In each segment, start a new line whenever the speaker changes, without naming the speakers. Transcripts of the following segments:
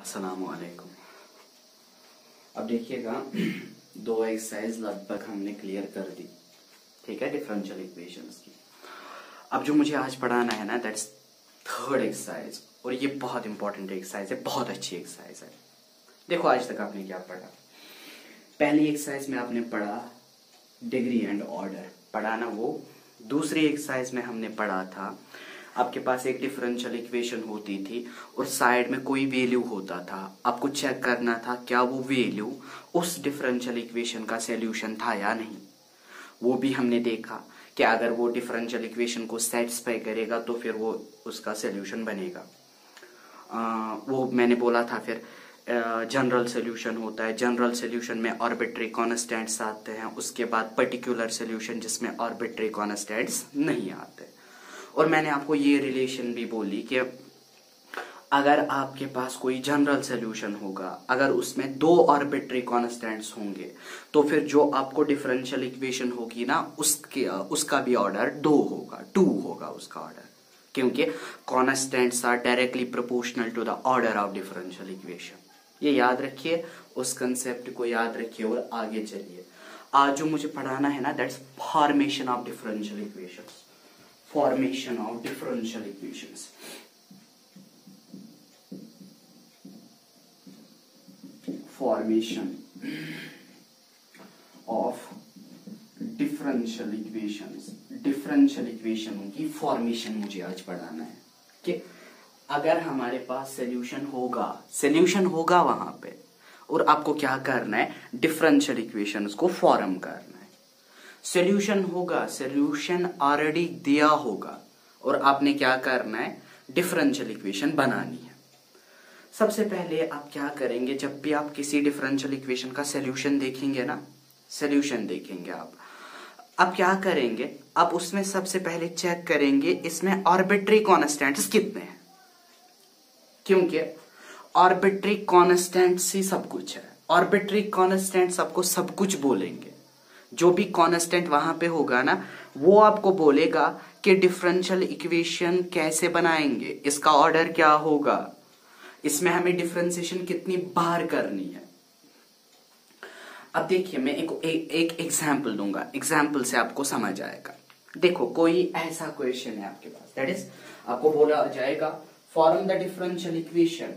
अस्सलामुअलैकुम। अब देखिएगा, दो एक्सरसाइज लगभग हमने क्लियर कर दी, ठीक है, डिफरेंशियल इक्वेशंस की। अब जो मुझे आज पढ़ाना है ना, दैट्स थर्ड एक्सरसाइज, और ये बहुत इंपॉर्टेंट एक्सरसाइज है, बहुत अच्छी एक्सरसाइज है। देखो आज तक आपने क्या पढ़ा। पहली एक्सरसाइज में आपने पढ़ा डिग्री एंड ऑर्डर, पढ़ा ना वो। दूसरी एक्सरसाइज में हमने पढ़ा था, आपके पास एक डिफरेंशियल इक्वेशन होती थी और साइड में कोई वैल्यू होता था, आपको चेक करना था क्या वो वैल्यू उस डिफरेंशियल इक्वेशन का सॉल्यूशन था या नहीं। वो भी हमने देखा कि अगर वो डिफरेंशियल इक्वेशन को सेटिस्फाई करेगा तो फिर वो उसका सॉल्यूशन बनेगा। वो मैंने बोला था। फिर जनरल सॉल्यूशन होता है, जनरल सॉल्यूशन में आर्बिट्री कॉन्स्टेंट्स आते हैं, उसके बाद पर्टिकुलर सॉल्यूशन जिसमें आर्बिट्री कॉन्स्टेंट्स नहीं आते। और मैंने आपको ये रिलेशन भी बोली कि अगर आपके पास कोई जनरल सॉल्यूशन होगा, अगर उसमें दो आर्बिट्री कॉन्स्टेंट्स होंगे, तो फिर जो आपको डिफरेंशियल इक्वेशन होगी ना, उसका भी ऑर्डर 2 होगा, 2 होगा उसका ऑर्डर, क्योंकि constants are directly proportional to the order of differential equation. ये याद रखिए, उस कंसेप्ट को याद रखिए और आगे चलिए। आज जो मुझे पढ़ाना है ना, that's formation of differential equations. Formation of differential equations. Formation of differential equations. Differential equation की formation मुझे आज पढ़ाना है कि अगर हमारे पास solution होगा वहां पे, और आपको क्या करना है, differential equations को फॉर्म करना है। सॉल्यूशन होगा, सॉल्यूशन ऑलरेडी दिया होगा, और आपने क्या करना है, डिफरेंशियल इक्वेशन बनानी है। सबसे पहले आप क्या करेंगे, जब भी आप किसी डिफरेंशियल इक्वेशन का सॉल्यूशन देखेंगे ना, सॉल्यूशन देखेंगे आप क्या करेंगे, आप उसमें सबसे पहले चेक करेंगे इसमें आर्बिट्री कॉन्स्टेंट्स कितने हैं, क्योंकि आर्बिट्री कॉन्स्टेंट्स ही सब कुछ है। आर्बिट्री कॉन्स्टेंट्स आपको सब कुछ बोलेंगे। जो भी कांस्टेंट वहां पे होगा ना, वो आपको बोलेगा कि डिफरेंशियल इक्वेशन कैसे बनाएंगे, इसका ऑर्डर क्या होगा, इसमें हमें डिफरेंशिएशन कितनी बार करनी है। अब देखिए, मैं एक एग्जांपल दूंगा, एग्जांपल से आपको समझ आएगा। देखो, कोई ऐसा क्वेश्चन है आपके पास, दैट इज आपको बोला जाएगा form the differential equation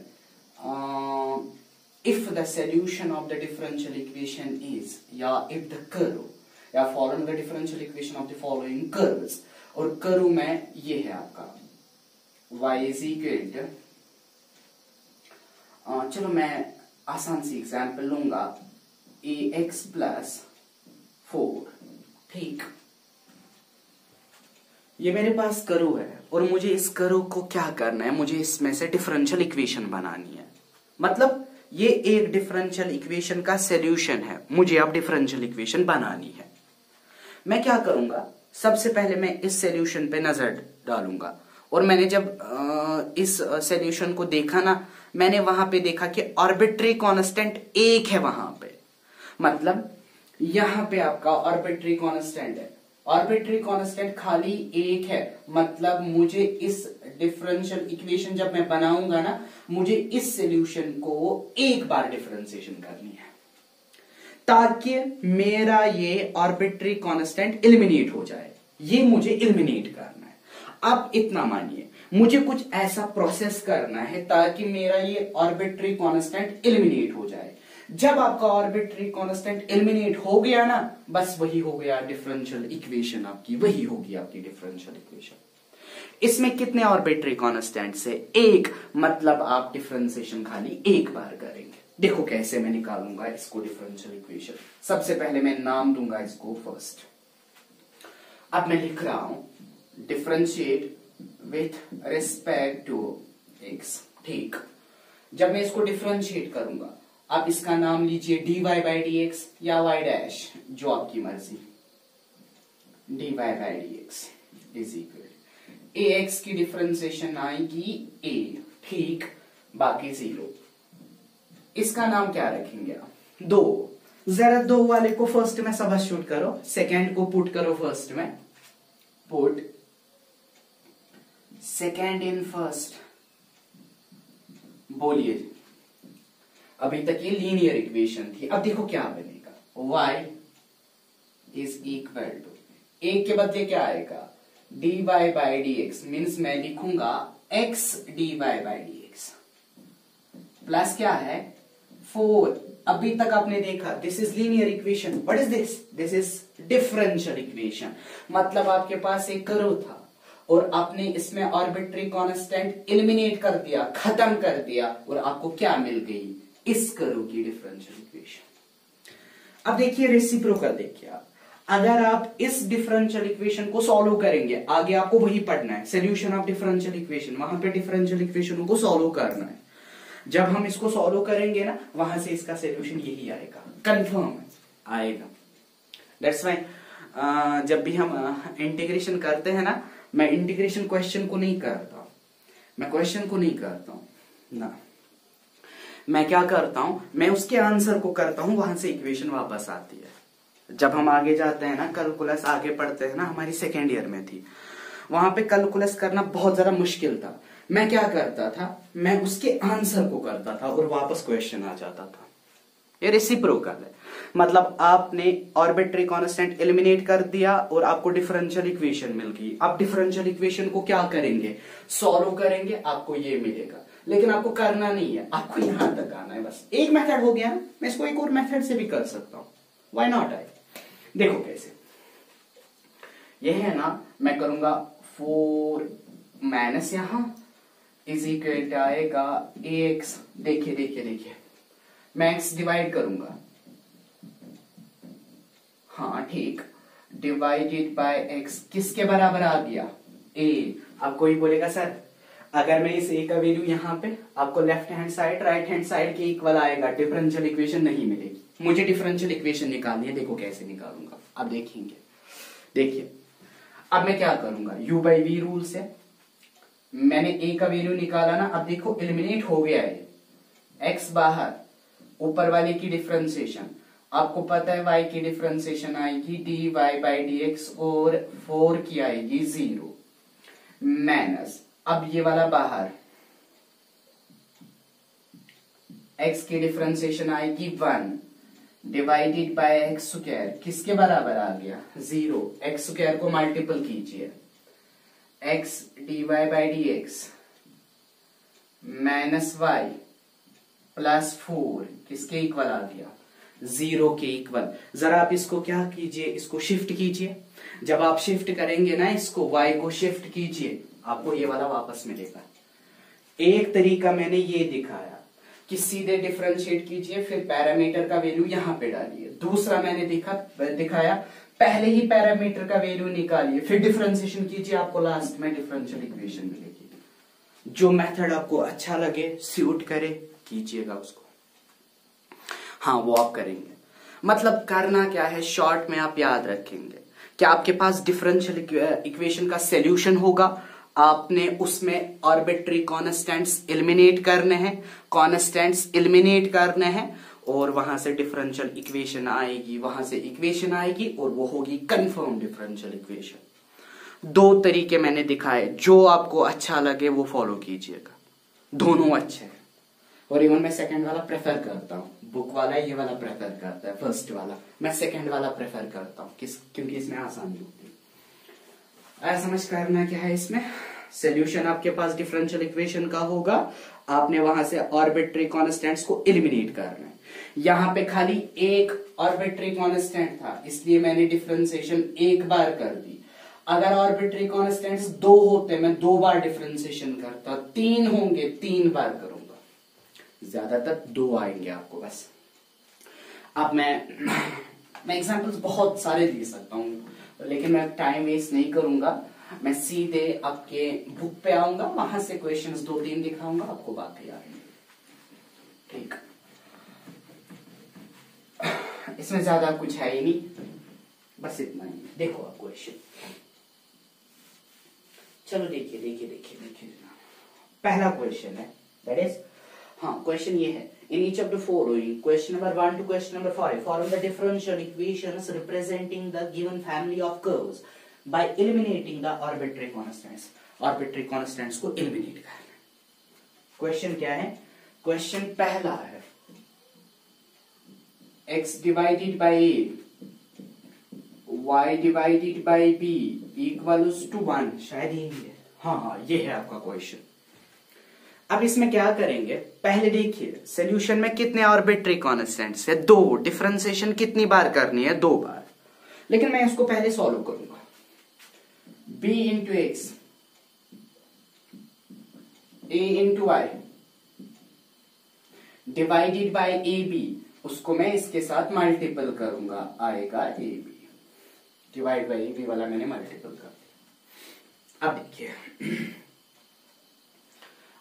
if the solution of the differential equation is, या if the curve, या form the differential equation of the following curves, और कर्व में ये है आपका y is equal to, चलो मैं आसान सी एग्जांपल लूंगा, ax plus 4, ठीक। ये मेरे पास कर्व है और मुझे इस कर्व को क्या करना है, मुझे इसमें से डिफरेंशियल इक्वेशन बनानी है। मतलब ये एक डिफरेंशियल इक्वेशन का सॉल्यूशन है, मुझे अब डिफरेंशियल इक्वेशन बनानी है। मैं क्या करूंगा, सबसे पहले मैं इस सॉल्यूशन पे नजर डालूंगा, और मैंने जब इस सॉल्यूशन को देखा ना, मैंने वहां पे देखा कि आर्बिट्री कांस्टेंट 1 है वहां पे। मतलब यहां पे आपका आर्बिट्री कांस्टेंट है, आर्बिट्री कांस्टेंट खाली 1 है। मतलब मुझे इस डिफरेंशियल इक्वेशन जब मैं बनाऊंगा ना, मुझे इस सॉल्यूशन को एक बार डिफरेंशिएशन करनी है, ताकि मेरा ये आर्बिट्री कांस्टेंट एलिमिनेट हो जाए। ये मुझे एलिमिनेट करना है। अब इतना मानिए, मुझे कुछ ऐसा प्रोसेस करना है ताकि मेरा ये आर्बिट्री कांस्टेंट एलिमिनेट हो जाए। जब आपका आर्बिट्री कांस्टेंट एलिमिनेट हो गया ना, बस वही हो गया डिफरेंशियल इक्वेशन आपकी, वही होगी आपकी डिफरेंशियल इक्वेशन। इसमें कितने आर्बिट्री कांस्टेंट्स है, 1। मतलब आप डिफरेंशिएशन खाली एक बार करेंगे। देखो कैसे मैं निकालूंगा इसको डिफरेंशियल इक्वेशन। सबसे पहले मैं नाम दूंगा इसको फर्स्ट। अब मैं लिख रहा हूं differentiate with respect to x, ठीक। जब मैं इसको डिफरेंशिएट करूंगा, आप इसका नाम लीजिए dy बाई dx या y डैश, जो आपकी मर्जी। dy by dx is equal ax की डिफरेंशिएशन आएगी a, ठीक, बाकी 0। इसका नाम क्या रखेंगे आप, 2। जरा 2 वाले को फर्स्ट में सब्स्टिट्यूट करो, सेकंड को पुट करो फर्स्ट में, पुट सेकंड इन फर्स्ट। बोलिए अभी तक ये लीनियर इक्वेशन थी। अब देखो क्या बनेगा, y इज इक्वल टू, एक के बदले क्या आएगा, dy by d x, means मैं लिखूंगा x dy by d x plus क्या है 4। अभी तक आपने देखा this is linear equation, what is this, this is differential equation. मतलब आपके पास एक कर्व था और आपने इसमें आर्बिट्री कांस्टेंट एलिमिनेट कर दिया, खत्म कर दिया, और आपको क्या मिल गई, इस कर्व की डिफरेंशियल इक्वेशन। अब देखिए रेसिप्रोकल, देखिए आप अगर आप इस डिफरेंशियल इक्वेशन को सॉल्व करेंगे, आगे आपको वही पढ़ना है, सोल्यूशन ऑफ डिफरेंशियल इक्वेशन, वहां पे डिफरेंशियल इक्वेशन को सॉल्व करना है। जब हम इसको सॉल्व करेंगे ना, वहां से इसका सोल्यूशन यही आएगा, कंफर्म आएगा। दैट्स व्हाई जब भी हम इंटीग्रेशन करते हैं ना, मैं इंटीग्रेशन क्वेश्चन को नहीं करता, मैं क्वेश्चन को नहीं करता हूं ना, मैं क्या करता हूं, मैं उसके आंसर को करता हूं, वहां से इक्वेशन वापस आती है। जब हम आगे जाते हैं ना, कैलकुलस आगे पढ़ते हैं ना, हमारी सेकेंड ईयर में थी, वहां पे कैलकुलस करना बहुत ज्यादा मुश्किल था। मैं क्या करता था, मैं उसके आंसर को करता था और वापस क्वेश्चन आ जाता था। ये रेसिप्रोकल है, मतलब आपने आर्बिट्री कांस्टेंट एलिमिनेट कर दिया और आपको डिफरेंशियल इक्वेशन मिल गई। आप डिफरेंशियल इक्वेशन को क्या करेंगे, सॉल्व करेंगे, आपको ये मिलेगा। लेकिन आपको करना नहीं है, आपको यहां तक आना है बस। एक मेथड हो गया ना, मैं इसको एक और मेथड से भी कर सकता हूं, व्हाई नॉट। आई देखो कैसे, ये है ना, मैं करूंगा 4 माइनस यहां इज इक्वल आएगा ax। देखिए देखिए देखिए, मैं x डिवाइड करूंगा, हाँ ठीक, डिवाइडेड बाय x किसके बराबर आ गया, a। अब कोई बोलेगा सर अगर मैं इस a का वैल्यू यहाँ पे, आपको left hand side right hand side के इक्वल आएगा, डिफरेंशियल इक्वेशन नहीं मिलेगी। मुझे डिफरेंशियल इक्वेशन निकालनी है, देखो कैसे निकालूंगा, अब देखेंगे। देखिए अब मैं क्या करूंगा, u बाई वी रूल से मैंने a का वैल्यू निकाला ना, अब देखो एलिमिनेट हो गया है, x बाहर, ऊपर वाले की डिफरेंशिएशन, आपको पता है y की डिफरेंशिएशन आएगी dy बाई डी एक्स और 4 की आएगी 0 माइनस, अब ये वाला बाहर, x की डिफरेंशिएशन आएगी 1 डिवाइडेड बाय एक्स स्क्वायर, किसके बराबर आ गया 0, एक्स स्क्वायर को मल्टीपल कीजिए, x dy by d x minus y plus 4 किसके इक्वल आ गया, 0 के इक्वल। जरा आप इसको क्या कीजिए, इसको शिफ्ट कीजिए। जब आप शिफ्ट करेंगे ना, इसको y को शिफ्ट कीजिए, आपको ये वाला वापस मिलेगा। एक तरीका मैंने ये दिखाया कि सीधे डिफरेंशिएट कीजिए, फिर पैरामीटर का वैल्यू यहां पे डालिए। दूसरा मैंने दिखाया पहले ही पैरामीटर का वैल्यू निकालिए, फिर डिफरेंशिएशन कीजिए, आपको लास्ट में डिफरेंशियल इक्वेशन मिलेगी। जो मेथड आपको अच्छा लगे, सूट करे, कीजिएगा उसको। हाँ वो आप करेंगे, मतलब करना क्या है, शॉर्ट में आप याद रखेंगे कि आपके पास डिफरेंशियल इक्वेशन का सॉल्यूशन होगा, आपने उसमें आर्बिट्री कांस्टेंट्स एलिमिनेट करने हैं, कांस्टेंट्स एलिमिनेट करने हैं, और वहां से डिफरेंशियल इक्वेशन आएगी, वहां से इक्वेशन आएगी और वो होगी कंफर्म डिफरेंशियल इक्वेशन। 2 तरीके मैंने दिखाए, जो आपको अच्छा लगे वो फॉलो कीजिएगा, दोनों अच्छे हैं। और इवन मैं सेकंड वाला प्रेफर करता हूँ, बुक वाला ये वाला प्रेफर करता है, फर्स्ट वाला, मैं सेकंड वाला प्रेफर करता हूँ, क्योंकि इसमें आसानी होती है। समझ करना क्या है, इसमें सोल्यूशन आपके पास डिफरेंशियल इक्वेशन का होगा, आपने वहां से आर्बिट्री कांस्टेंट्स को एलिमिनेट करना है। यहां पे खाली एक आर्बिट्री कांस्टेंट था, इसलिए मैंने डिफरेंशिएशन एक बार कर दी। अगर आर्बिट्री कांस्टेंट्स 2 होते, मैं 2 बार डिफरेंशिएशन करता, 3 होंगे 3 बार करूंगा, ज्यादातर 2 आएंगे आपको बस। अब मैं एग्जांपल्स बहुत सारे दे सकता हूं, लेकिन मैं टाइम वेस्ट नहीं करूंगा, मैं सीधे आपके बुक पे आऊंगा, वहां से क्वेश्चंस 2-3 दिखाऊंगा, आपको बातें आ रही। ठीक, इसमें ज्यादा कुछ है ही नहीं, बस इतना ही। देखो आप क्वेश्चन, चलो देखिए देखिए देखिए देखिए, पहला क्वेश्चन है, दैट इज, हाँ क्वेश्चन ये है, in each of the following, question number 1 to question number 5, form the differential equations representing the given family of curves by eliminating the arbitrary constants. Arbitrary constants को eliminate करना। Question क्या है, question पहला है, x divided by a y divided by b equals to 1, शायद यही है। हाँ, ये है आपका क्वेश्चन। अब इसमें क्या करेंगे, पहले देखिए सॉल्यूशन में कितने आर्बिट्री कॉन्स्टेंट्स है, 2। डिफरेंशिएशन कितनी बार करनी है, 2 बार। लेकिन मैं इसको पहले सॉल्व करूंगा। b into x a into y divided by a b, उसको मैं इसके साथ मल्टीपल करूंगा, आएगा a b divide by a b वाला मैंने मल्टीपल कर दिया। अब देखिए,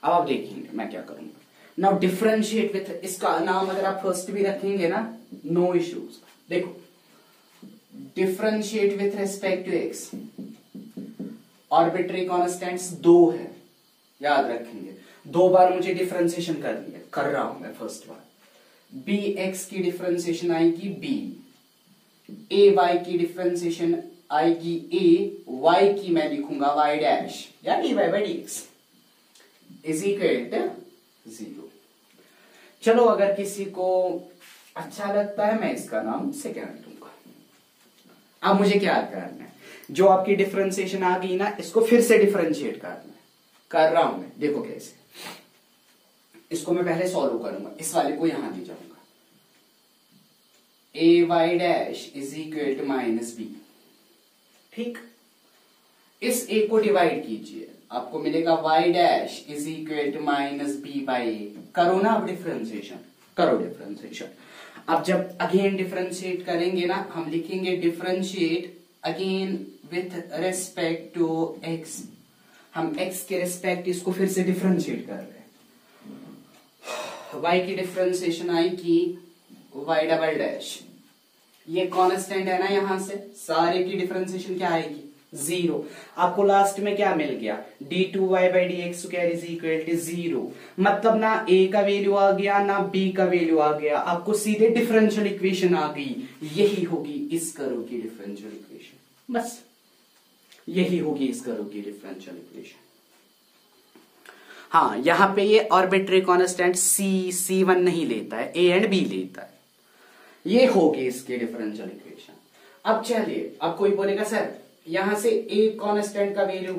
अब आप देखेंगे मैं क्या करूंगा। नाउ डिफरेंशिएट विथ, इसका नाम अगर आप फर्स्ट भी रखेंगे ना, नो इश्यूज। देखो, differentiate with respect to x, arbitrary constants 2 है, याद रखेंगे। 2 बार मुझे डिफरेंशिएशन करनी है, कर रहा हूं मैं फर्स्ट बार। बी एक्स की डिफरेंशिएशन आएगी बी, ए वाई की डिफरेंशिएशन आएगी ए, वाई की मैं लिखूंगा वाई डैश या d y by d x is equal to 0। चलो, अगर किसी को अच्छा लगता है मैं इसका नाम सेकेंड दूंगा। अब मुझे क्या करना है, जो आपकी डिफरेंशिएशन आ गई ना, इसको फिर से डिफरेंशिएट करना है, कर रहा हूं मैं। देखो कैसे, इसको मैं पहले सॉल्व करूंगा, इस वाले को यहां ले जाऊंगा। A y dash is equal to minus b, ठीक। इस ए को डिवाइड कीजिए, आपको मिलेगा y dash is equal to minus b by a. करो ना अब डिफरेंशिएशन, करो डिफरेंशिएशन। अब जब अगेन डिफरेंशिएट करेंगे ना, हम लिखेंगे differentiate again with respect to x। हम x के रेस्पेक्ट इसको फिर से डिफरेंशिएट कर रहे हैं। y की डिफरेंशिएशन आएगी y डबल डैश, ये कांस्टेंट है ना, यहां से सारे की डिफरेंशिएशन क्या आएगी, 0। आपको लास्ट में क्या मिल गया, d2y by d x square is equal to 0। मतलब ना a का वैल्यू आ गया ना b का वैल्यू आ गया, आपको सीधे डिफरेंशियल इक्वेशन आ गई। यही होगी इस कर्व की डिफरेंशियल इक्वेशन, बस यही होगी इस कर्व की डिफरेंशियल इक्वेशन। हाँ, यहां पे ये आर्बिट्री कांस्टेंट C1 नहीं लेता है, a एंड b लेता है। ये होगी इसकी डिफरेंशियल इक्वेशन। अब चलिए, अब कोई बोलेगा सर यहां से एक कांस्टेंट का वैल्यू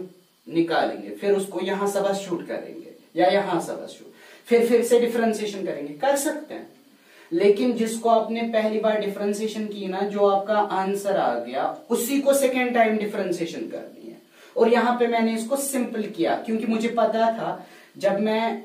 निकालेंगे, फिर उसको यहां सबस्टिट्यूट करेंगे या यहां सबस्टिट्यूट, फिर से डिफरेंशिएशन करेंगे, कर सकते हैं। लेकिन जिसको आपने पहली बार डिफरेंशिएशन की ना, जो आपका आंसर आ गया, उसी को सेकेंड टाइम डिफरेंशिएशन करनी है। और यहां पे मैंने इसको सिंपल किया, क्योंकि मुझे पता था जब मैं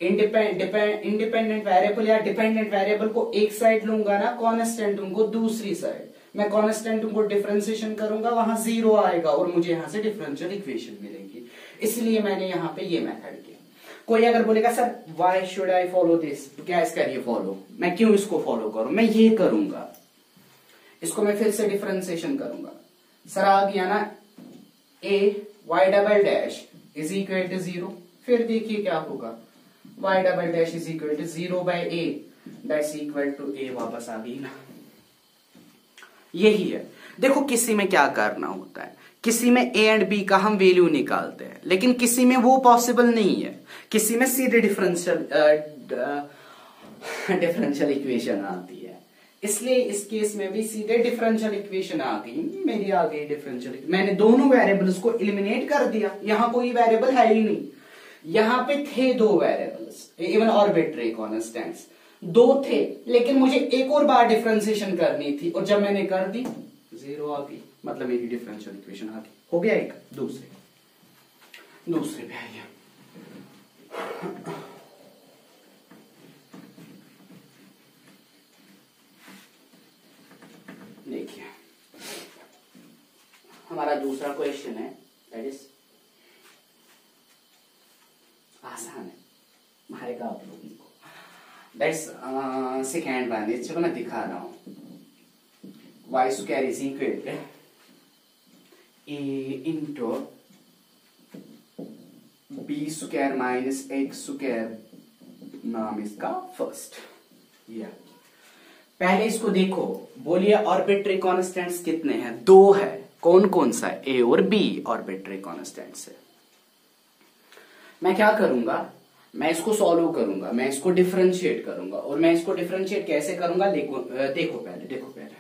इंडिपेंडेंट वेरिएबल या डिपेंडेंट वेरिएबल को एक साइड लूंगा ना, कांस्टेंट को दूसरी साइड, मैं कांस्टेंट को डिफरेंशिएशन करूंगा, वहां 0 आएगा और मुझे यहां से डिफरेंशियल इक्वेशन मिलेगी। इसलिए मैंने यहां पे ये मेथड किया। कोई अगर बोलेगा sir why should I follow this, तो क्या इसका ये फॉलो, मैं क्यों इसको फॉलो करूं, मैं ये करूंगा, इसको मैं फिर से डिफरेंशिएशन करूंगा। सर आ गया ना, a y double dash is equal to 0, फिर देखिए क्या होगा, y double dash is equal to 0 by a that's equal to a, वापस आ गई ना। यही है। देखो, किसी में क्या करना होता है, किसी में a एंड b का हम वैल्यू निकालते हैं, लेकिन किसी में वो पॉसिबल नहीं है। किसी में सीधे डिफरेंशियल इक्वेशन आती है, इसलिए इस केस में भी सीधे डिफरेंशियल इक्वेशन आ गई, मेरी आ गई डिफरेंशियल। मैंने दोनों वेरिएबल्स को एलिमिनेट कर दिया, यहां कोई वेरिएबल है ही नहीं। यहां पे थे 2 वेरिएबल्स, इवन आर्बिट्री कांस्टेंट्स 2 थे, लेकिन मुझे एक और बार डिफरेंशिएशन करनी थी, और जब मैंने कर दी 0 आ गई, मतलब मेरी डिफरेंशियल इक्वेशन आ गई। हो गया एक, दूसरे पे आ गया। देखिए, हमारा दूसरा क्वेश्चन है, दैट इज आसान है, मारेगा आप लोगों को। दैट्स सेकेंड वन है, चलो मैं दिखा रहा हूं। y square is equal to a into b square minus x square, नाम इसका फर्स्ट। या पहले इसको देखो, बोलिए आर्बिट्री कांस्टेंट्स कितने हैं, 2 है। कौन कौन सा है, a और b आर्बिट्री कांस्टेंट्स है। मैं क्या करूंगा, मैं इसको सॉल्व करूंगा, मैं इसको डिफरेंशिएट करूंगा, और मैं इसको डिफरेंशिएट कैसे करूंगा देखो पहले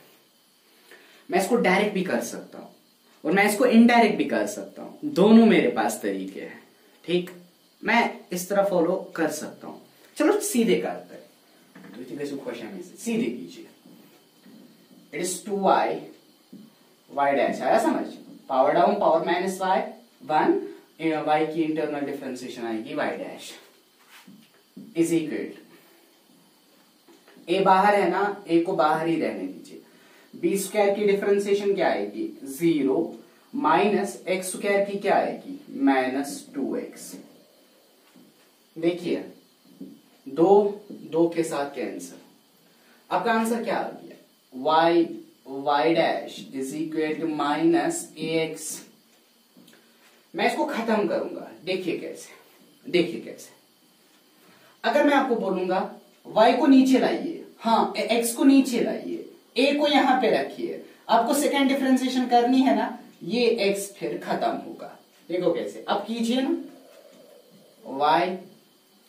मैं इसको डायरेक्ट भी कर सकता हूं और मैं इसको इनडायरेक्ट भी कर सकता हूं, दोनों मेरे पास तरीके हैं। ठीक, मैं इस तरह फॉलो कर सकता हूं। चलो सीधे करते हैं, सीधे कीजिए। It is 2y y dash, आया समझ? Power down, power minus y 1, y की इंटरनल डिफरेंशिएशन आएगी y dash is equal, a बाहर है ना, a को बाहर ही रहने दीजिए। बी स्क्वायर की डिफरेंशिएशन क्या आएगी 0 माइनस एक्स स्क्वायर की क्या आएगी -2x। देखिए दो के साथ कैंसर, आपका आंसर क्या आ गया y dash is equal to -ax। मैं इसको खत्म करूंगा, देखिए कैसे। अगर मैं आपको बोलूंगा y को नीचे लाइए, हाँ x को नीचे लाइए, a को यहां पे रखिए, आपको सेकेंड डिफरेंशिएशन करनी है ना, ये x फिर खत्म होगा। देखो कैसे, अब कीजिए ना,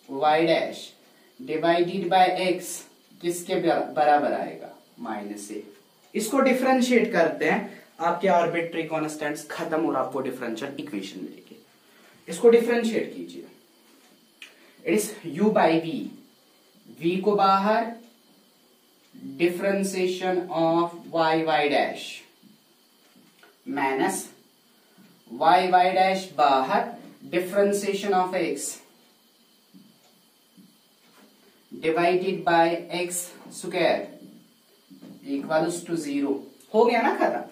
y dash divided by x किसके बराबर आएगा -a। इसको डिफरेंशिएट करते हैं, आपके आर्बिट्री कॉन्स्टेंट्स खत्म और आपको डिफरेंशियल इक्वेशन मिलेगी। इसको डिफरेंशिएट कीजिए, it is u by v को बाहर, differentiation of y dash minus y dash बाहर, differentiation of x divided by x square equals to 0। हो गया ना खत्म।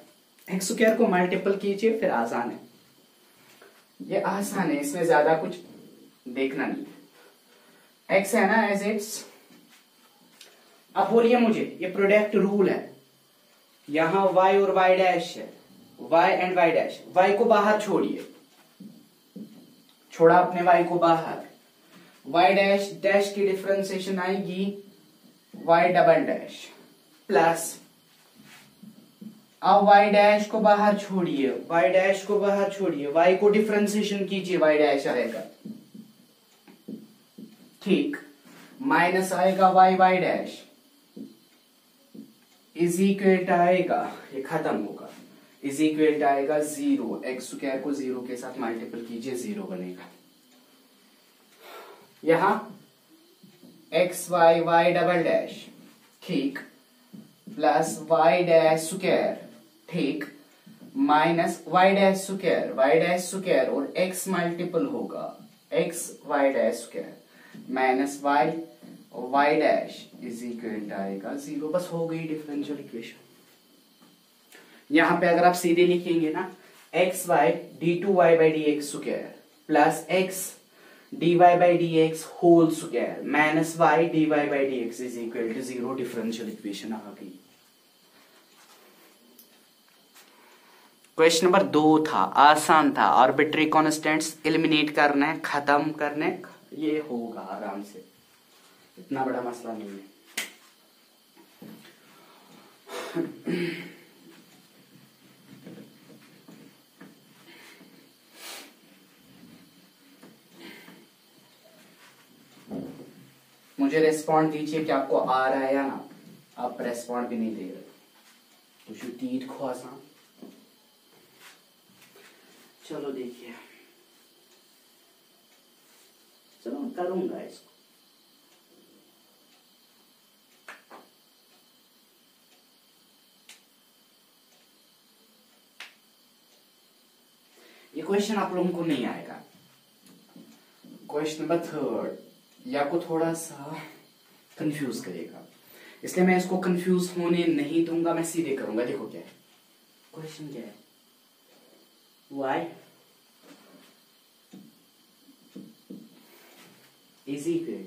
x स्क्वायर को मल्टीपल कीजिए, फिर आसान है, ये आसान है, इसमें ज्यादा कुछ देखना नहीं है। x है ना एज इट्स। अब बोलिए मुझे, ये प्रोडक्ट रूल है, यहां y और y डैश है, y and y dash, y को बाहर छोड़िए, छोड़ा अपने y को बाहर, y डैश डैश की डिफरेंशिएशन आएगी y डबल डैश प्लस, अब y डैश को बाहर छोड़िए, y को डिफरेंशिएशन कीजिए, y डैश आएगा, ठीक, माइनस आएगा y डैश इज इक्वल आएगा, ये खत्म होगा, इज इक्वल आएगा 0, एक्स स्क्वायर को 0 के साथ मल्टीपल कीजिए, 0 बनेगा। यहां एक्स वाई डबल डैश, ठीक, प्लस y डैश स्क्वायर, ठीक, माइनस y डैश स्क्वायर और x मल्टीपल होगा, x y dash square minus y dash is equal आएगा 0। बस हो गई डिफरेंशियल इक्वेशन। यहां पे अगर आप सीधे लिखेंगे ना, x y d2y by dx square plus x dy by dx whole square minus y dy by dx is equal to 0, differential equation आ गई। क्वेश्चन नंबर 2 था, आसान था, आर्बिट्री कॉन्स्टेंट्स एलिमिनेट करना है, खत्म करने, ये होगा आराम से, इतना बड़ा मसला नहीं है। मुझे रेस्पॉन्ड दीजिए कि आपको आ रहा है या ना, आप रेस्पॉन्ड भी नहीं दे रहे तो शो तीत खो आसान। चलो देखिए, चलो मैं करूंगा इसको। ये क्वेश्चन आप लोगों को नहीं आएगा। क्वेश्चन नंबर 3 या को थोड़ा सा कंफ्यूज करेगा, इसलिए मैं इसको कंफ्यूज होने नहीं दूंगा, मैं सीधे करूंगा। देखो क्या है क्वेश्चन, क्या है, y is equal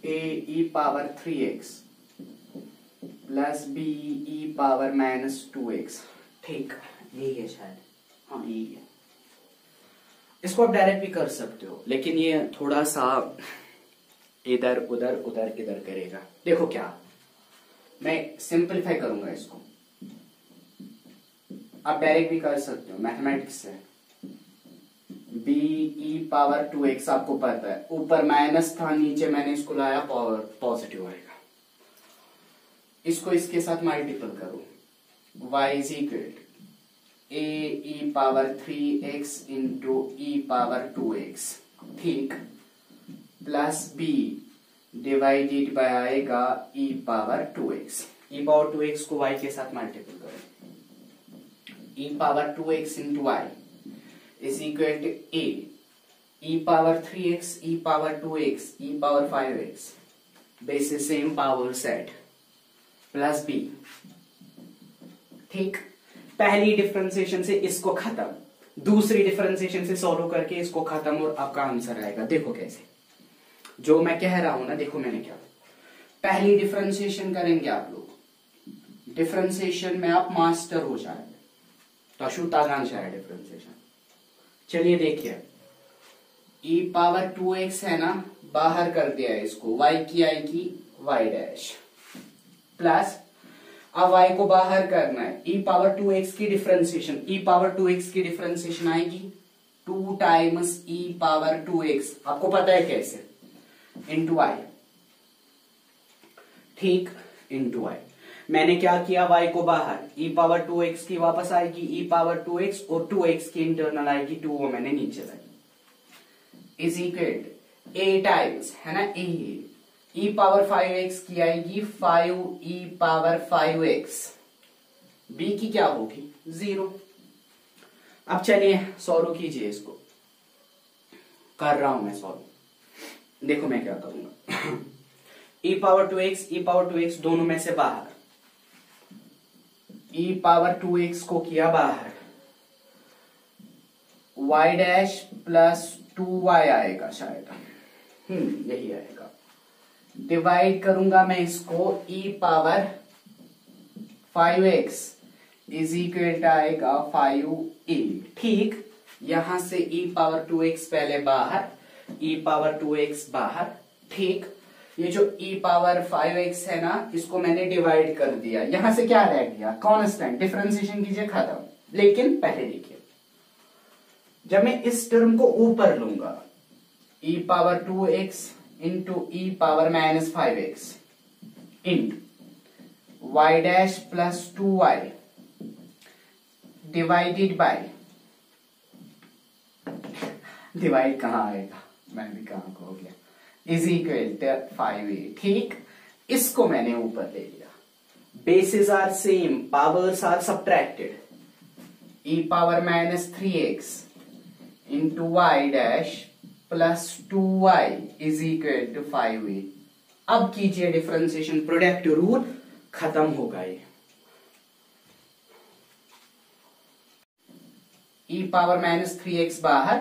a e power 3x plus b e power -2x, ठीक, यही है शायद, हाँ यही है। इसको आप डायरेक्ट भी कर सकते हो, लेकिन ये थोड़ा सा इधर उधर इधर करेगा। देखो क्या, मैं सिंपलीफाई करूंगा इसको, आप डायरेक्ट भी कर सकते हो, मैथमेटिक्स है। बी ई पावर 2x आपको पता है, ऊपर माइनस था, नीचे मैंने इसको लाया पॉजिटिव आएगा। इसको इसके साथ मल्टीपल करो, y is equal A e power 3x into E power 2x, ठीक, प्लस बी डिवाइडेड बाय आएगा ई power 2x। E power 2x को y के साथ मल्टीपल करो, e power 2x into y is equal to a e power 3x e power 2x e power 5x, basis same power set, plus b, ठीक। पहली differentiation से इसको खत्म, दूसरी डिफरेंशिएशन से सॉल्व करके इसको खत्म, और आपका आंसर आएगा। देखो कैसे, जो मैं कह रहा हूं ना, देखो मैंने क्या, पहली डिफरेंशिएशन करेंगे आप लोग, डिफरेंशिएशन में आप मास्टर हो जाएंगे, तो अशुतागांश है डिफरेंशिएशन। चलिए देखिए, e पावर 2x है ना, बाहर कर दिया है इसको, y की आएगी y डैश, प्लस अब y को बाहर करना है, e पावर 2x की डिफरेंशिएशन, e पावर 2x की डिफरेंशिएशन आएगी 2 टाइम्स e पावर 2x, आपको पता है कैसे, इंटू y, ठीक, इंटू y। मैंने क्या किया, y को बाहर, e पावर 2x की वापस आएगी e पावर 2x, और 2x की इंटरनल आएगी 2, वो मैंने नीचे लाई, इज इक्वल a टाइम्स है ना a, e पावर 5x की आएगी 5 e पावर 5x, b की क्या होगी 0। अब चलिए सॉल्व कीजिए, इसको कर रहा हूं मैं सॉल्व, देखो मैं क्या करूंगा, e पावर 2x दोनों में से बाहर, e पावर 2x को किया बाहर, y डैश प्लस 2y आएगा शायद, यही आएगा, डिवाइड करूंगा मैं इसको, e power 5x is equal आएगा 5e, ठीक। यहां से e पावर 2x पहले बाहर, e पावर 2x बाहर, ठीक। ये जो e पावर 5x है ना, इसको मैंने डिवाइड कर दिया, यहां से क्या रह गया, कांस्टेंट, डिफरेंशिएशन कीजिए खत्म। लेकिन पहले देखिए, जब मैं इस टर्म को ऊपर लूंगा, e power 2x into E power minus 5x into y dash plus 2y divided by, divide कहां आएगा, मैं भी कहां को हो गया, इज इक्वल टू 5a, ठीक। इसको मैंने ऊपर ले लिया, basis are same, powers are subtracted, e power minus 3x into y dash plus 2y is equal to 5a। अब कीजिए डिफरेंशिएशन, प्रोडक्ट रूल खत्म होगा ये, e पावर माइनस 3x बाहर,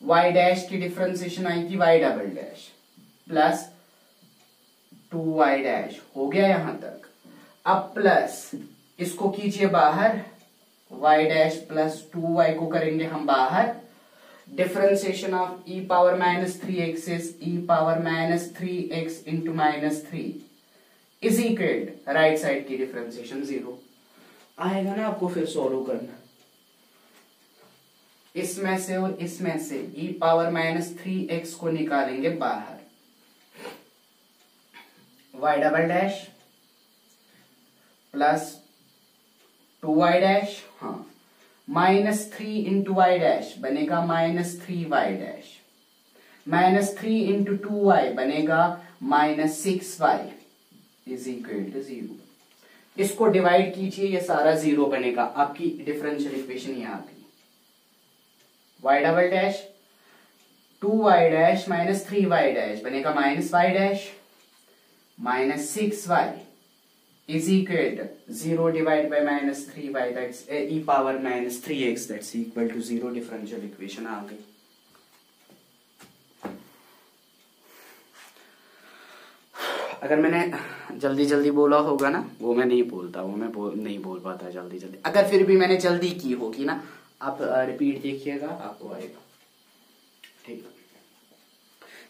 y डैश की डिफरेंशिएशन आएगी y double dash plus 2y dash, हो गया यहां तक। अब प्लस इसको कीजिए बाहर, y डैश प्लस 2y को करेंगे हम बाहर, differentiation of e power minus 3x is e power minus 3x into minus 3 is equal, right side की डिफरेंशिएशन 0 आएगा ना, आपको फिर सॉल्व करना, इसमें से और इसमें से e पावर माइनस 3x को निकालेंगे बाहर, y double dash plus 2y dash, हाँ, माइनस 3 इंटू वाई डैश बनेगा minus 3y dash, minus 3 into 2y बनेगा minus 6y is equal to 0। इसको डिवाइड कीजिए, ये सारा 0 बनेगा, आपकी डिफरेंशियल इक्वेशन ये आ गई, y double dash 2y dash minus 3y dash बनेगा minus y dash, minus 6y is equal to 0 divided by minus 3y, that's e power minus 3x, that's equal to 0। differential equation आ गई। अगर मैंने जल्दी जल्दी बोला होगा ना, वो मैं नहीं बोलता, वो मैं नहीं बोल पाता जल्दी जल्दी, अगर फिर भी मैंने जल्दी की होगी ना, आप रिपीट देखिएगा, आपको आएगा, ठीक है।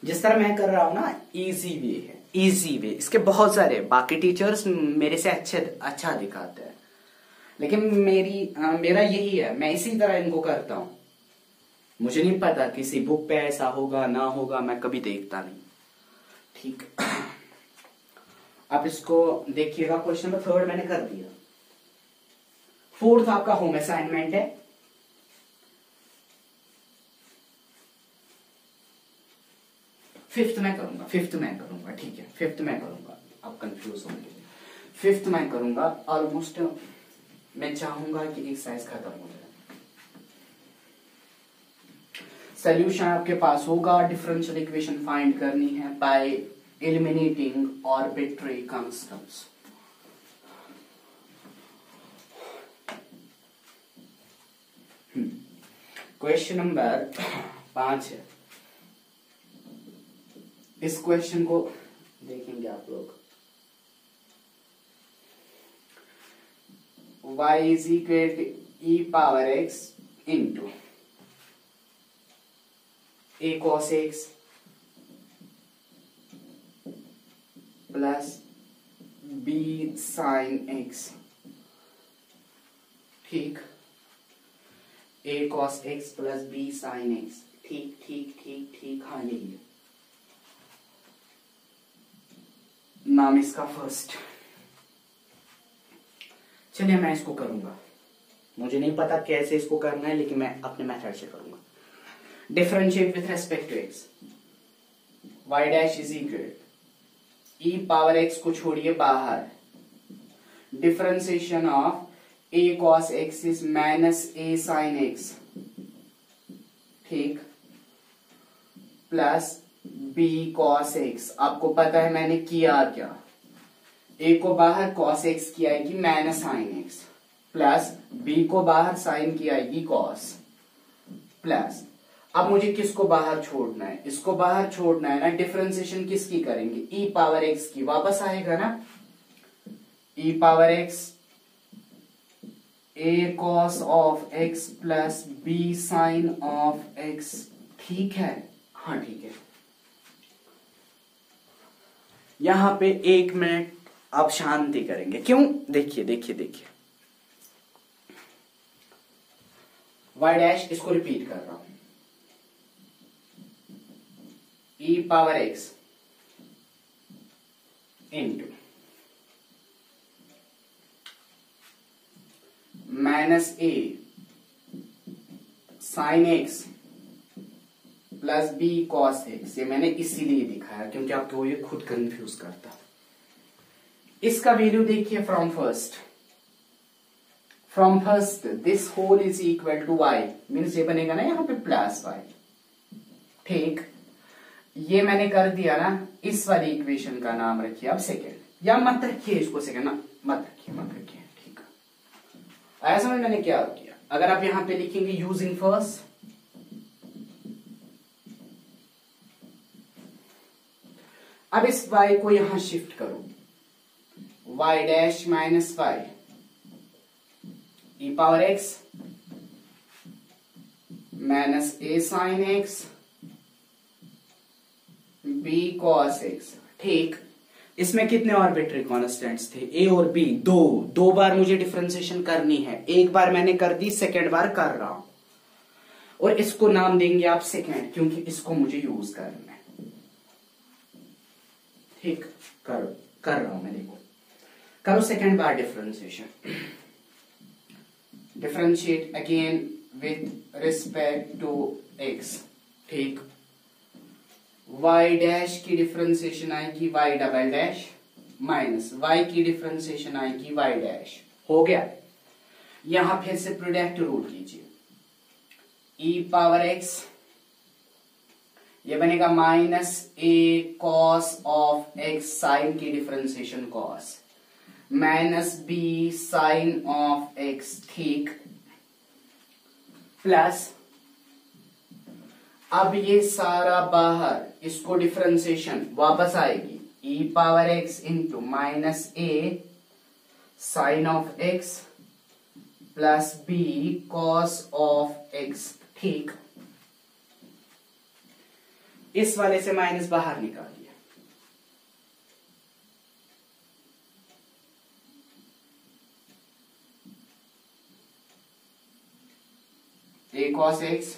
जिस तरह मैं कर रहा हूं ना, इजी वे है, इजी वे, इसके बहुत सारे, बाकी टीचर्स मेरे से अच्छा दिखाते हैं, लेकिन मेरा यही है, मैं इसी तरह इनको करता हूं, मुझे नहीं पता किसी बुक पे ऐसा होगा ना होगा, मैं कभी देखता नहीं। ठीक, अब इसको देखिएगा, क्वेश्चन नंबर 3 मैंने कर दिया। 4th आपका होम असाइनमेंट है। फिफ्थ मैं करूंगा, ठीक है, 5th मैं करूंगा, आप कंफ्यूज होंगे। 5th मैं करूंगा, ऑलमोस्ट मैं चाहूंगा कि एक्सरसाइज खत्म हो जाए। सॉल्यूशन आपके पास होगा, डिफरेंशियल इक्वेशन फाइंड करनी है by eliminating arbitrary constants. Question number 5 है। इस क्वेश्चन को देखेंगे आप लोग। y is equal to e power x into a cos x plus b sin x। ठीक, a cos x plus b sin x। ठीक ठीक ठीक ठीक, हाँ यही है नाम इसका फर्स्ट। चलिए मैं इसको करूंगा, मुझे नहीं पता कैसे इसको करना है, लेकिन मैं अपने मेथड से करूंगा। Differentiate with respect to x, y dash is equal e power x को छोड़िए बाहर, differentiation of a cos x is minus a sin x। ठीक, प्लस b cos x। आपको पता है मैंने किया क्या, a को बाहर cos x की आएगी minus sin x, plus b को बाहर sin की आएगी cos, प्लस अब मुझे किसको बाहर छोड़ना है, इसको बाहर छोड़ना है ना। डिफरेंशिएशन किसकी करेंगे, e पावर x की, वापस आएगा ना e power x a cos of x plus b sin of x। ठीक है, हाँ ठीक है। यहां पे 1 मिनट आप शांति करेंगे, क्यों, देखिए देखिए देखिए, y डैश, इसको रिपीट कर रहा हूं, e power x into minus a sine x plus b cos x। ये मैंने इसीलिए दिखाया क्योंकि आपको ये खुद कंफ्यूज करता। इसका वैल्यू देखिए, from first this whole is equal to y, means ये बनेगा ना यहाँ पे प्लस y। ठीक, ये मैंने कर दिया ना, इस वाली इक्वेशन का नाम रखिए अब सेकेंड, या मत रखिए इसको सेकेंड ना, मत रखिए। ठीक है, आया समझ मैंने क्या किया। अगर आप यहां पे लिखेंगे यूजिंग फर्स्ट, अब इस y को यहां शिफ्ट करो, y dash minus y e power x minus a sine x b cos x। ठीक, इसमें कितने आर्बिट्रेरी कॉन्स्टेंट्स थे, a और b, दो बार मुझे डिफरेंशिएशन करनी है। एक बार मैंने कर दी, सेकेंड बार कर रहा हूं, और इसको नाम देंगे आप सेकेंड, क्योंकि इसको मुझे यूज करना है। ठीक, कर रहा हूं मैं, देखो करो सेकेंड बार differentiation. Differentiate again with respect to x। ठीक, y डैश की डिफरेंशिएशन आएगी y double dash minus y की डिफरेंशिएशन आएगी y डैश। हो गया, यहां फिर से प्रोडक्ट रूल कीजिए, e पावर x, ये बनेगा minus a cos of x, sine की differentiation cos, minus b sine of x। ठीक, प्लस अब ये सारा बाहर, इसको डिफरेंशिएशन वापस आएगी, e power x into minus a sine of x plus b cos of x। ठीक, इस वाले से माइनस बाहर निकालिए, a cos x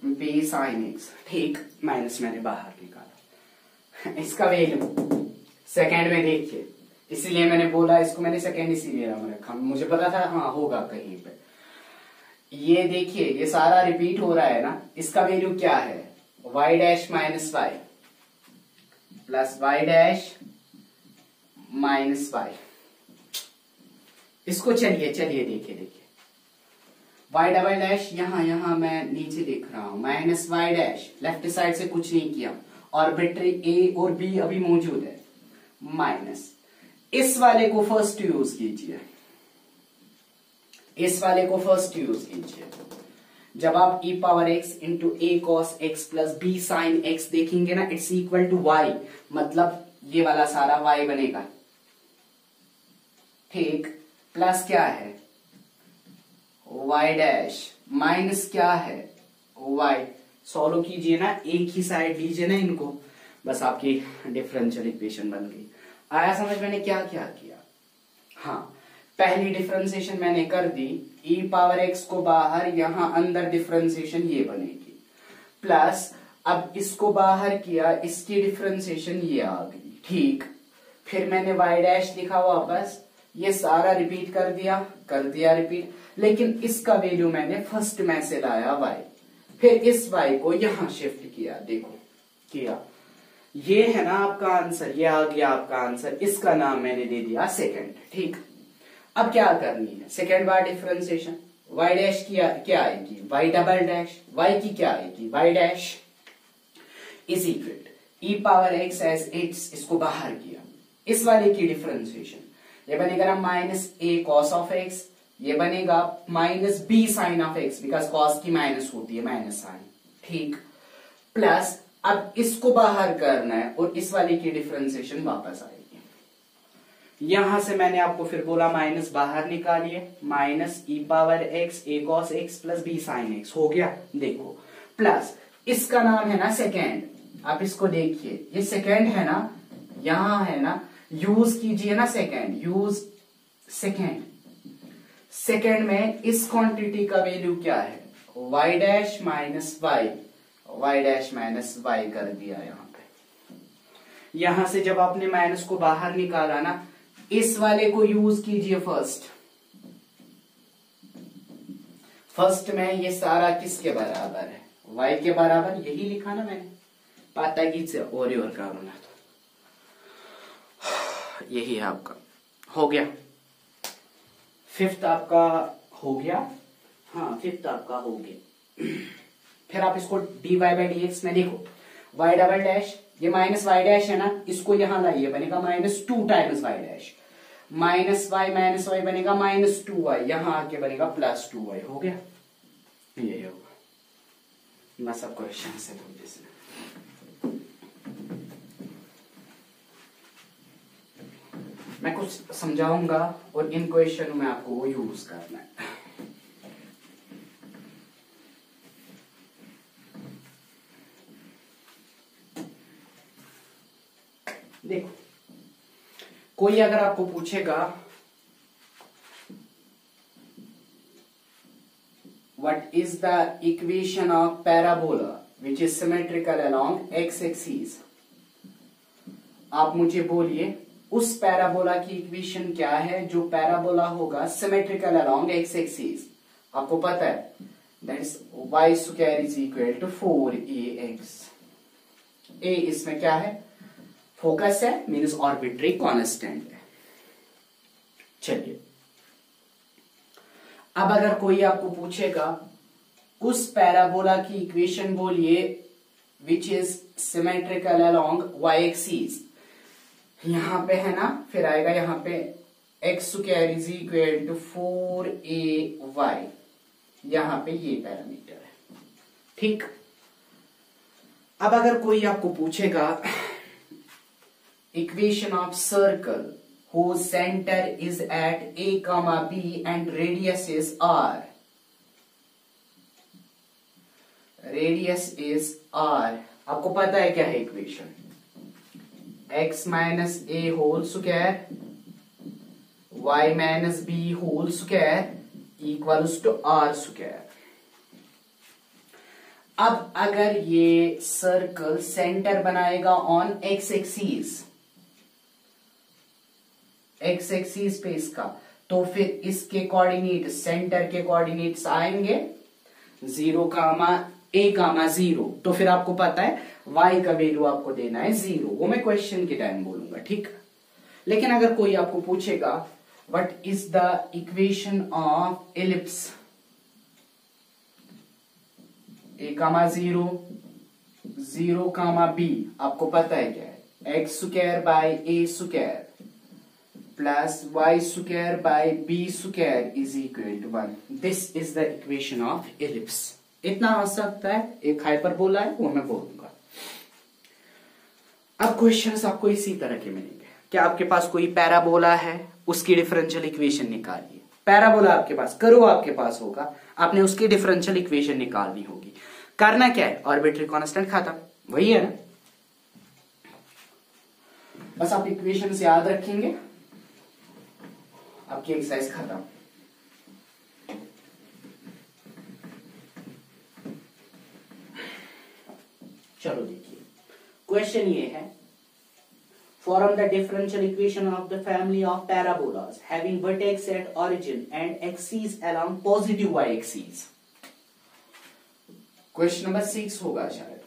b sine x, ठीक, माइनस मैंने बाहर निकाला। इसका वैल्यू सेकेंड में देखिए, इसीलिए मैंने बोला इसको, मैंने सेकेंड इसीलिए रखा, मुझे पता था हाँ होगा कहीं पे। ये देखिए ये सारा रिपीट हो रहा है ना, इसका वैल्यू क्या है, y dash minus y plus y dash minus y. इसको चलिए देखिए y डबल डैश यहां मैं नीचे लिख रहा हूं, minus y dash, left side से कुछ नहीं किया, ऑर्बिट्री a और b अभी मौजूद है, माइनस इस वाले को फर्स्ट यूज कीजिए, इस वाले को फर्स्ट यूज कीजिए। जब आप e power x into a cos x plus b sine x देखेंगे ना, इट्स इक्वल टू y, मतलब ये वाला सारा y बनेगा, ठीक, प्लस क्या है y डैश, माइनस क्या है y। सॉल्व कीजिए ना, एक ही साइड लीजिए ना इनको, बस आपकी डिफरेंशियल इक्वेशन बन गई। आया समझ मैंने क्या क्या किया? हाँ, पहली डिफरेंशिएशन मैंने कर दी, e पावर x को बाहर, यहां अंदर डिफरेंशिएशन ये बनेगी, प्लस अब इसको बाहर किया, इसकी डिफरेंशिएशन ये आ गई, ठीक। फिर मैंने y डैश लिखा वापस, ये सारा रिपीट कर दिया रिपीट, लेकिन इसका वैल्यू मैंने फर्स्ट में से लाया y, फिर इस y को यहां शिफ्ट किया, देखो किया, ये है ना आपका आंसर, ये आ गया आपका आंसर, इसका नाम मैंने दे दिया सेकंड, ठीक। अब क्या करनी है, सेकंड बार डिफरेंशिएशन, y डैश की क्या आएगी, y डबल डैश, y की क्या आएगी, y dash is equal e power x as it's, इसको बाहर किया, इस वाले की डिफरेंशिएशन, ये बनेगा ना minus a cos of x, ये बनेगा minus b sine of x, because cos की माइनस होती है, माइनस साइन, ठीक, प्लस अब इसको बाहर करना है और इस वाले की डिफरेंशिएशन वापस आएगी। यहां से मैंने आपको फिर बोला माइनस बाहर निकालिए, minus e power x a cos x plus b sine x हो गया, देखो, प्लस इसका नाम है ना सेकेंड, आप इसको देखिए, ये सेकेंड है ना, यहां है ना, यूज कीजिए ना सेकेंड, यूज सेकेंड। सेकेंड में इस क्वांटिटी का वैल्यू क्या है, y dash minus y, y dash minus y कर दिया यहां पे। यहां से जब आपने माइनस को बाहर निकाला ना, इस वाले को यूज कीजिए फर्स्ट में, ये सारा किसके बराबर है, y के बराबर, यही लिखा ना मैंने, पाता की से और कारोना, तो यही है आपका, हो गया, फिफ्थ आपका हो गया, हाँ फिफ्थ आपका हो गया। फिर आप इसको dy बाई डी एक्स में देखो, y डबल डैश, ये माइनस वाई डैश है ना, इसको यहां लाइए, बनेगा minus 2 times y dash, minus y बनेगा माइनस 2y, यहां आके बनेगा प्लस 2y, हो गया, यही होगा। मैं सब क्वेश्चन से मैं कुछ समझाऊंगा और इन क्वेश्चन में आपको वो यूज करना है। देखो, कोई अगर आपको पूछेगा what is the equation of parabola which is symmetrical along x axis, आप मुझे बोलिए उस पैराबोला की इक्वेशन क्या है जो पैराबोला होगा सिमेट्रिकल अलोंग एक्स एक्सिस। आपको पता है that is y square is equal to 4ax। a इसमें क्या है, फोकस है, मीन्स ऑर्बिट्री कांस्टेंट है। चलिए, अब अगर कोई आपको पूछेगा उस पैराबोला की इक्वेशन बोलिए which is symmetrical along y axis, यहां पे है ना, फिर आएगा यहां पे x square is equal to 4ay, यहां पे ये पैरामीटर है, ठीक। अब अगर कोई आपको पूछेगा equation of circle whose center is at a comma b and radius is r, radius is r, आपको पता है क्या है equation, x minus a whole square y minus b whole square equals to r square. अब अगर ये circle centre बनाएगा on x axis, x axis पे इसका, तो फिर इसके कोऑर्डिनेट, सेंटर के कोऑर्डिनेट्स आएंगे 0, a, 0। तो फिर आपको पता है y का वैल्यू आपको देना है 0, वो मैं क्वेश्चन के टाइम बोलूंगा, ठीक। लेकिन अगर कोई आपको पूछेगा what is the equation of ellipse a, 0, 0, b, आपको पता है क्या है, x square by a square plus y square by b square is equal to 1। This is the equation of ellipse. इतना आ सकता है, एक हाइपरबोला है वो मैं बोलूंगा। अब क्वेश्चंस आपको इसी तरह के मिलेंगे। क्या आपके पास कोई पैराबोला है, उसकी डिफरेंशियल इक्वेशन निकालिए। पैराबोला आपके पास, कर्व आपके पास होगा, आपने उसकी डिफरेंशियल इक्वेशन निकालनी होगी। करना क्या है, आर्बिट्री कांस्टेंट खत्म, वही है ना। बस आप इक्वेशन से याद रखेंगे, आपकी एक्सरसाइज खत्म। चलो देखिए, क्वेश्चन ये है, form the differential equation of the family of parabolas having vertex at origin and axes along positive y axis। Question number 6 होगा शायद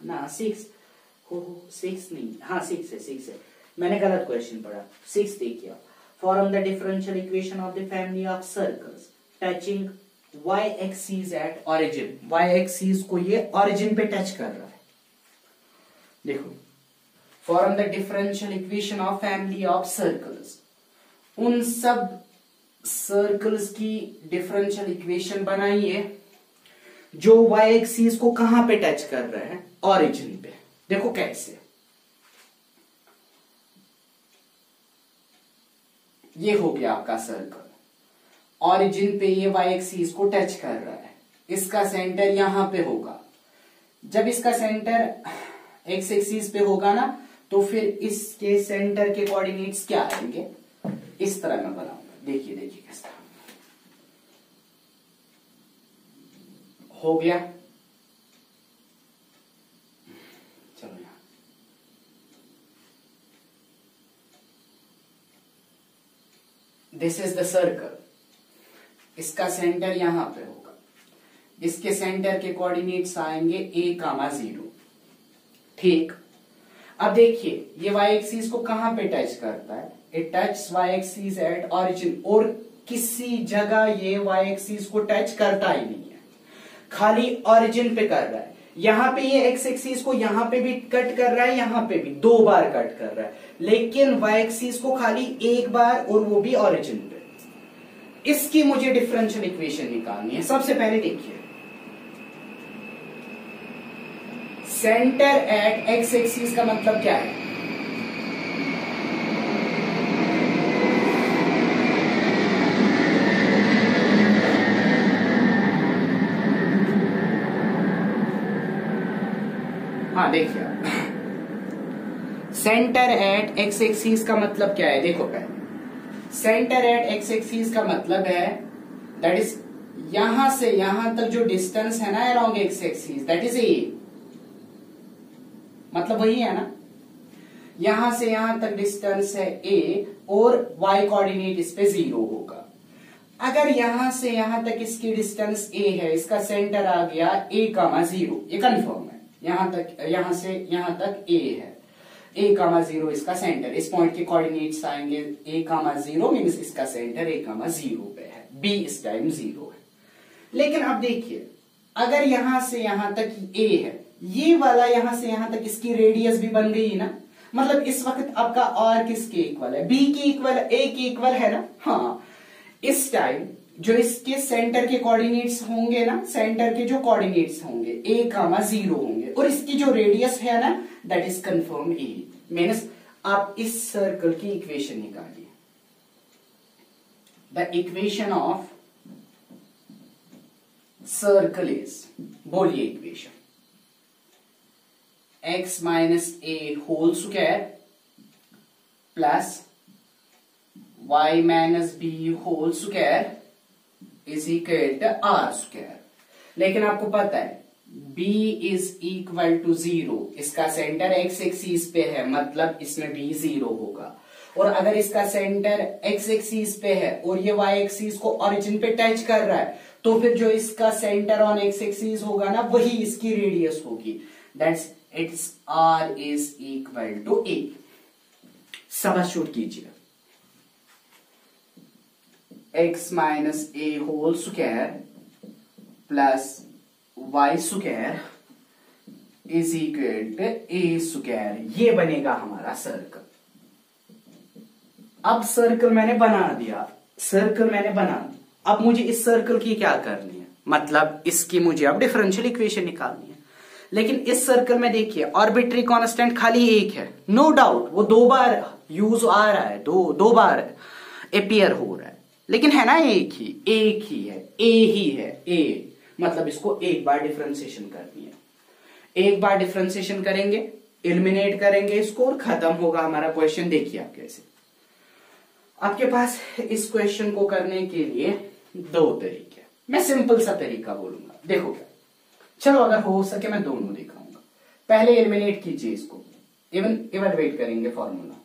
ना, 6 हो 6 नहीं, हाँ 6 है, मैंने गलत क्वेश्चन पढ़ा। 6 देखिए, form the differential equation of the family of circles touching y axis at origin. y axis को ये ऑरिजिन पे टच कर रहा है। देखो, form the differential equation of family of circles, उन सब सर्कल्स की डिफरेंशियल इक्वेशन बनाइए जो y एक्सिस को कहां पे टच कर रहे हैं, ऑरिजिन पे। देखो कैसे, ये हो गया आपका सर्कल, ऑरिजिन पे ये y एक्सिस को टच कर रहा है, इसका सेंटर यहां पे होगा। जब इसका सेंटर x एक्सिस पे होगा ना, तो फिर इसके सेंटर के कोऑर्डिनेट्स क्या आएंगे, इस तरह मैं बनाऊंगा। देखिए देखिए कैसा हो गया। चलो यहां, दिस इज द सर्कल, इसका सेंटर यहां पे होगा, इसके सेंटर के कोऑर्डिनेट्स आएंगे a, 0, ठीक। अब देखिए, ये y एक्सिस को कहां पे टच करता है, it touch y axis at origin, और किसी जगह ये y एक्सिस को टच करता ही नहीं है, खाली ऑरिजिन पे कर रहा है। यहां पे ये x एक्सिस को यहां पे भी कट कर रहा है, यहां पे भी 2 बार कट कर रहा है, लेकिन y एक्सिस को खाली एक बार, और वो भी ऑरिजिन पे। इसकी मुझे डिफरेंशियल इक्वेशन निकालनी है। सबसे पहले देखिए, सेंटर एट एक्स एक्सिस का मतलब क्या है, हाँ देखिए, सेंटर एट एक्स एक्सिस का मतलब क्या है, देखो पहले, सेंटर एट एक्स एक्सिस का मतलब है दैट इज यहां से यहां तक जो डिस्टेंस है ना around x axis, that is a, मतलब वही है ना, यहां से यहां तक डिस्टेंस है a, और y कोऑर्डिनेट इस पे 0 होगा। अगर यहां से यहां तक इसकी डिस्टेंस a है, इसका सेंटर आ गया a, 0, ये कंफर्म है, यहां से यहां तक a है, a, 0 इसका सेंटर, इस पॉइंट के कोऑर्डिनेट्स आएंगे a, 0 मींस इसका सेंटर a, 0 पे है, b इस टाइम 0 है। लेकिन अब देखिए, अगर यहां से यहां तक a है, ये वाला यहां से यहां तक इसकी रेडियस भी बन गई ना, मतलब इस वक्त आपका r किसके इक्वल है, b के इक्वल, a के इक्वल है ना। हाँ, इस टाइम जो इसके सेंटर के कोऑर्डिनेट्स होंगे ना, सेंटर के जो कोऑर्डिनेट्स होंगे a, 0 होंगे, और इसकी जो रेडियस है ना, that is confirm a। Means आप इस सर्कल की इक्वेशन निकालिए, the equation of circle is, बोलिए equation, x minus a whole square plus y minus b whole square is equal to r square. लेकिन आपको पता है b इज इक्वल टू 0, इसका सेंटर x एक्सिस पे है, मतलब इसमें b 0 होगा। और अगर इसका सेंटर x एक्सिस पे है और ये y एक्सिस को ओरिजिन पे टच कर रहा है, तो फिर जो इसका सेंटर ऑन x एक्सिस होगा ना, वही इसकी रेडियस होगी। That's it's r is equal to a। Substitute कीजिए, x minus a whole square plus y square is equal to a square, ये बनेगा हमारा सर्कल। अब सर्कल मैंने बना दिया, अब मुझे इस सर्कल की क्या करनी है, मतलब इसकी मुझे अब डिफरेंशियल इक्वेशन निकालनी है। लेकिन इस सर्कल में देखिए आर्बिट्री कांस्टेंट खाली एक है, नो डाउट वो 2 बार यूज आ रहा है, दो बार अपीयर हो रहा है, लेकिन है ना एक ही है, ए, मतलब इसको एक बार डिफरेंशिएशन करनी है। एक बार डिफरेंशिएशन करेंगे, एलिमिनेट करेंगे इसको और खत्म होगा हमारा क्वेश्चन। देखिए आप कैसे, आपके पास इस क्वेश्चन को करने के लिए 2 तरीके, मैं सिंपल सा तरीका बोलूंगा, देखो क्या। चलो अगर हो सके मैं दोनों दिखाऊंगा। पहले एलिमिनेट कीजिए इसको, इवैल्यूएट करेंगे formula,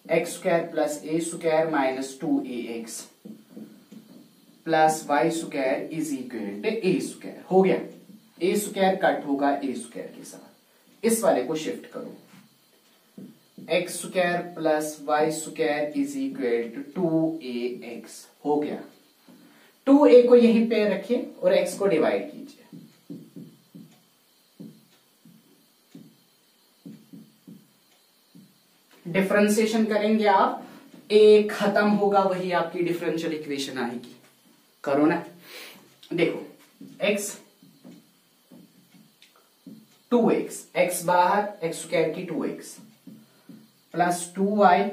x square plus a square minus 2ax plus y square is equal to a square. हो गया, ए स्क्वायर कट होगा ए स्क्वायर के साथ, इस वाले को शिफ्ट करो, x square plus y square is equal to 2ax। हो गया, 2a को यहीं पे रखिए और x को डिवाइड कीजिए। डिफरेंशिएशन करेंगे आप, a खत्म होगा, वही आपकी डिफरेंशियल इक्वेशन आएगी। करो ना, देखो x 2x, x बाहर, x स्क्वायर की 2x plus 2y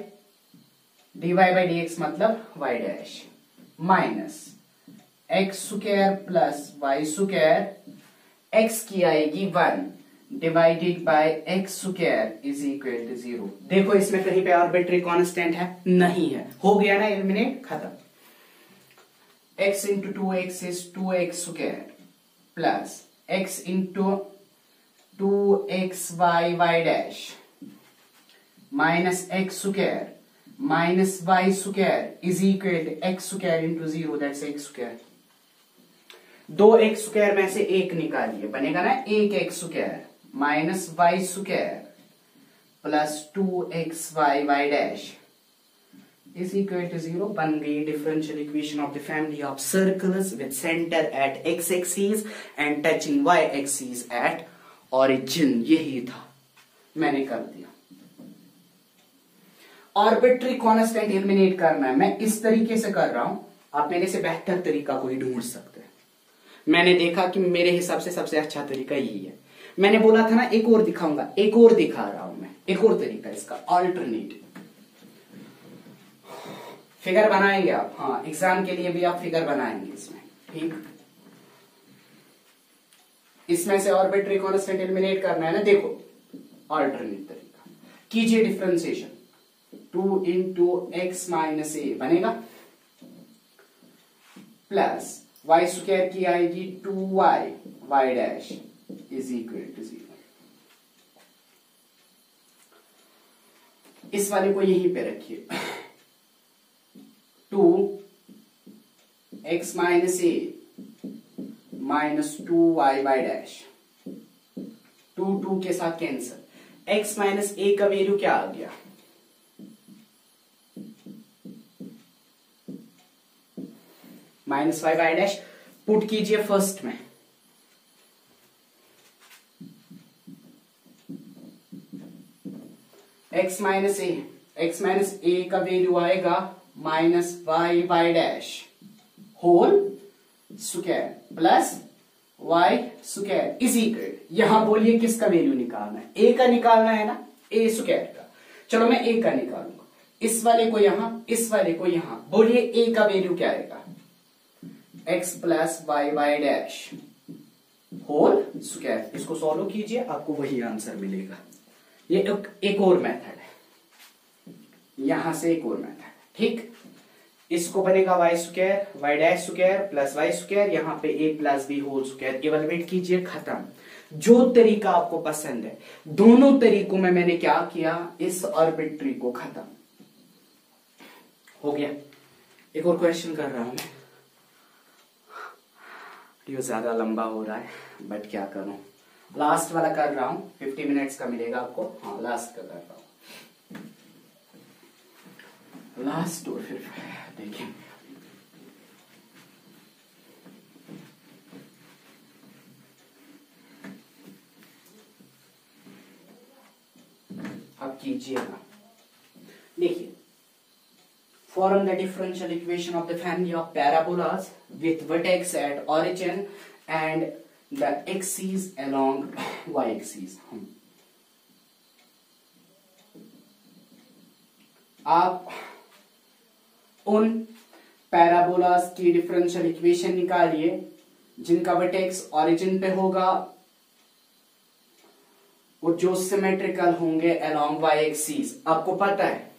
dy by dx मतलब y dash minus x square plus y square, x की आएगी 1 divided by x square is equal to 0। देखो इसमें कहीं पे आर्बिट्री कांस्टेंट है? नहीं है। हो गया ना एलिमिनेट, खत्म। x into 2x is 2x square plus x into 2xy y dash minus x square minus y square is equal to x square into 0, that's x square. 2x square में से एक निकालिए, बनेगा ना 1x square minus y square plus 2xy y dash is equal to 0। बन गई differential equation of the family of circles with centre at x axis and touching y axis at origin. यही था, मैंने कर दिया। आर्बिट्री कांस्टेंट एलिमिनेट करना है, मैं इस तरीके से कर रहा हूं, आप मेरे से बेहतर तरीका कोई ढूंढ सकते हैं। मैंने देखा कि मेरे हिसाब से सबसे अच्छा तरीका यही है। मैंने बोला था ना एक और दिखाऊंगा, एक और दिखा रहा हूं मैं, एक और तरीका इसका अल्टरनेटिव। फिगर बनाएंगे आप, हाँ एग्जाम के लिए भी आप फिगर बनाएंगे इसमें, ठीक। इसमें से आर्बिट्री कांस्टेंट एलिमिनेट करना है ना, देखो अल्टरनेट तरीका कीजिए। Differentiation 2 into x minus a बनेगा प्लस वाई स्क्वायर की आएगी 2y y dash is equal to 0। इस वाले को यहीं पे रखिए, 2x minus a minus 2y y dash, 2 के साथ कैंसर। x माइनस ए का वैल्यू क्या आ गया? Minus y y dash put कीजिए फर्स्ट में, x माइनस ए का वैल्यू आएगा minus y y dash whole square plus y square is equal, यहां बोलिए किसका वैल्यू निकालना है? ए का निकालना है ना, ए स्क्वायर का। चलो मैं ए का निकालूंगा, इस वाले को यहां, इस वाले को यहां, बोलिए ए का वैल्यू क्या आएगा? x plus y y dash whole square. इसको सॉल्व कीजिए, आपको वही आंसर मिलेगा। ये एक और मेथड है, यहां से एक और मेथड, ठीक। इसको बनेगा y square y dash square plus y square, यहाँ पे a plus b whole square. Evaluate कीजिए, खत्म। जो तरीका आपको पसंद है, दोनों तरीकों में मैंने क्या किया, इस आर्बिट्री को खत्म हो गया। एक और क्वेश्चन कर रहा हूं मैं, वीडियो ज्यादा लंबा हो रहा है बट क्या करूं, लास्ट वाला कर रहा हूं, 50 मिनट्स का मिलेगा आपको। हाँ लास्ट का कर रहा हूं, लास्ट और फिर देखेंगे। अब कीजिएगा, देखिए, form the differential equation of the family of parabolas with vertex at origin and the axes along y-axis। आप उन पैराबोलास की डिफरेंशियल इक्वेशन निकालिए जिनका वर्टेक्स ऑरिजिन पे होगा और जो सिमेट्रिकल होंगे अलोंग वाई एक्सिस। आपको पता है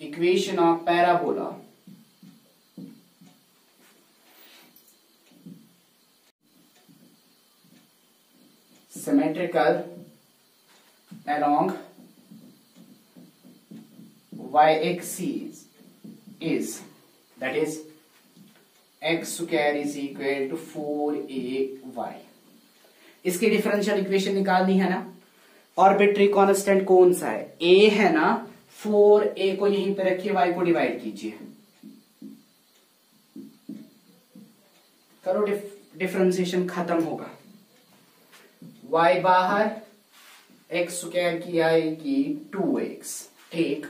equation of parabola symmetrical along y-axis is, that is x square is equal to 4ay। इसकी डिफरेंशियल इक्वेशन निकालनी है ना। आर्बिट्री कांस्टेंट कौन सा है, a है ना, 4a को यहीं पे रखिए, y को डिवाइड कीजिए, करो डिफरेंशिएशन, खत्म होगा। y बाहर, x स्क्वायर की आएगी 2x, ठीक,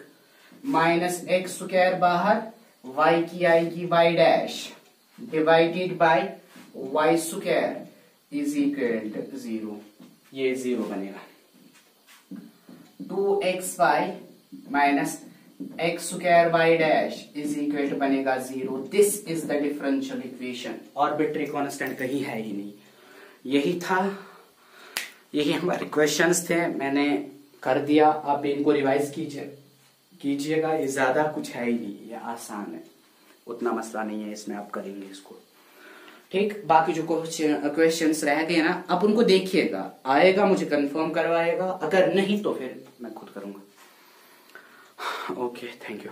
माइनस एक्स स्क्वायर बाहर, y की आएगी y dash divided by y square is equal to 0, ये 0 बनेगा। 2xy minus x square y dash is equal to बनेगा 0। This is the differential equation. Arbitrary constant कहीं है ही नहीं। यही था, यही हमारे क्वेश्चंस थे, मैंने कर दिया। आप इनको रिवाइज कीजिएगा, ये ज्यादा कुछ है ही नहीं, ये आसान है, उतना मसला नहीं है इसमें, आप करेंगे इसको, ठीक। बाकी जो क्वेश्चंस रह गए ना, आप उनको देखिएगा, आएगा मुझे कंफर्म करवाएगा, अगर नहीं तो फिर मैं खुद करूंगा। Okay, thank you.